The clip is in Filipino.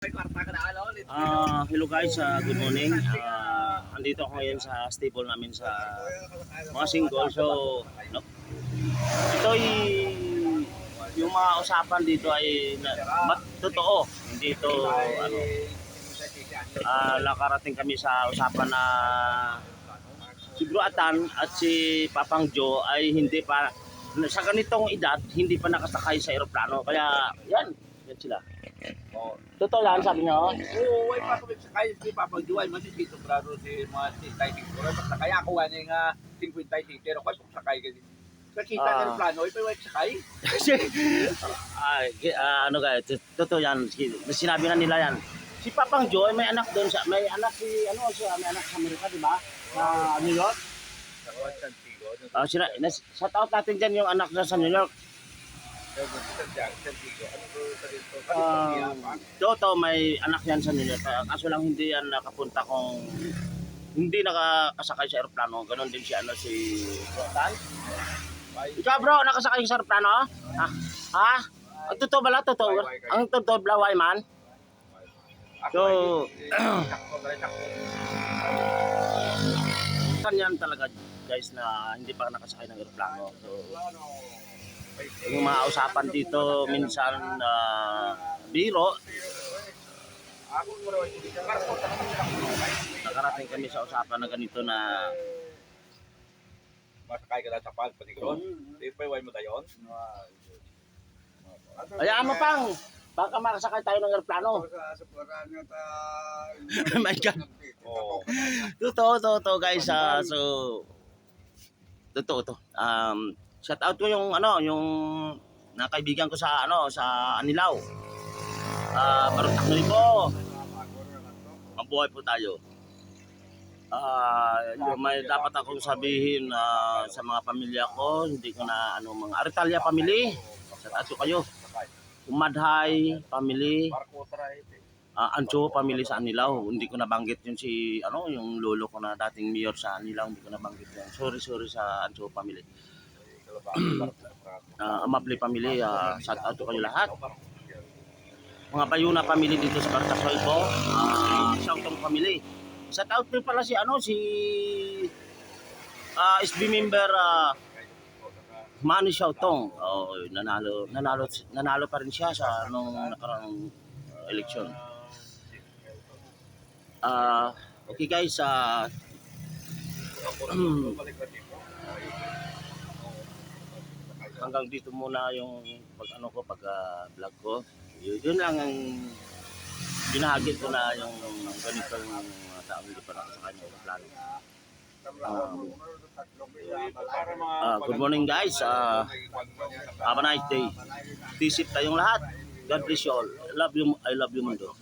Hello guys, good morning. Andito ako ngayon sa stable namin sa mga single. So, no, ito yung mga usapan dito ay totoo. Hindi ito nakarating kami sa usapan na si Bro Atan at si Papang Joe ay hindi pa sa ganitong edad, hindi pa nakasakay sa eroplano. Kaya yan sila. Oh. Totoo yan, sabi niyo? Oo, ay papagkakay si Papang Joe ay masisito brado si mga titay siguro. Kaya ako nga 50 pero kung sakay kasi. Kakita ng plano, ito ay sakay. Ano guys, totoo yan. Sinabi na nila yan. Si Papang Joe may anak doon, may anak may anak sa Amerika, di ba? Sa New York. Sa taot natin dyan yung anak na sa New York. Toto may anak yan sa New York. Kaso lang hindi yan nakapunta kung hindi nakasakay sa aeroplano. Ganon din si Tan. Ikaw bro, nakasakay sa aeroplano? Ha? Ang totoo bala? Totoo? Ang totoo blaway man? So, kanyan talaga guys na hindi pa nakasakay ng aeroplano. So, yung mga usapan dito minsan biro. Nakarating kami sa usapan na ganito na masakay ka na sa pal pati ko. Di pa way mo dayon. Hayaan mo pang baka makasakay tayo ng aeroplano. My God. Oh. Totoo guys. So totoo to. Shout out ko yung yung nakaibigan ko sa sa Anilao. Barutaknoy po. Mabuhay po tayo. May dapat akong sabihin sa mga pamilya ko, hindi ko na mga Aritalia family. Shout out ko kayo. Umadhay family. Ancho family sa Anilao. Hindi ko nabanggit yun yung lolo ko na dating mayor sa Anilao, hindi ko nabanggit yun. Sorry sa Ancho family. Amapli family, shout out to kayo lahat. Mga Bayuna family dito sa Bartasoy po, Xiaotong family. Shout out din pala si SB member Manny Xiaotong. Nanalo pa rin siya sa nung nakaraang eleksyon. Okay guys, hanggang dito muna yung pag vlog ko. Yun lang ang binahagi ko na yung ganitong taong hindi pa nakasakay ng plano. Good morning guys. Have a nice day. Stay safe tayong lahat. God bless you all. I love you mundo.